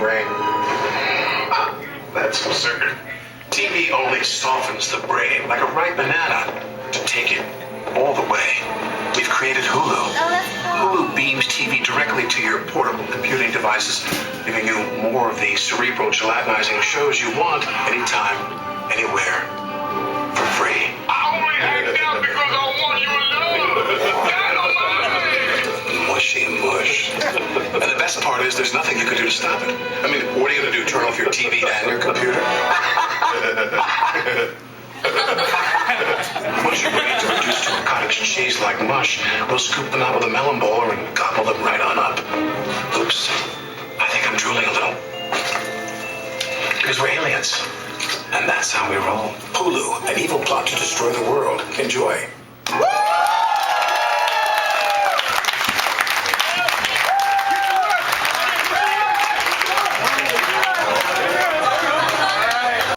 brain. That's absurd. TV only softens the brain like a ripe banana to take it all the way. We've created Hulu. Oh, that's cool. Hulu beams TV directly to your portable computing devices, giving you more of the cerebral gelatinizing shows you want anytime, anywhere, for free. I only act out because I want your love. Dynamite! Mushy mush. And the best part is there's nothing you can do to stop it. I mean, what are you going to do, turn off your TV and your computer? Once you're ready to reduce to a cottage cheese like mush, we'll scoop them out with a melon bowler and gobble them right on up. Oops. I think I'm drooling a little. Because we're aliens. And that's how we roll. Hulu, an evil plot to destroy the world. Enjoy. Woo!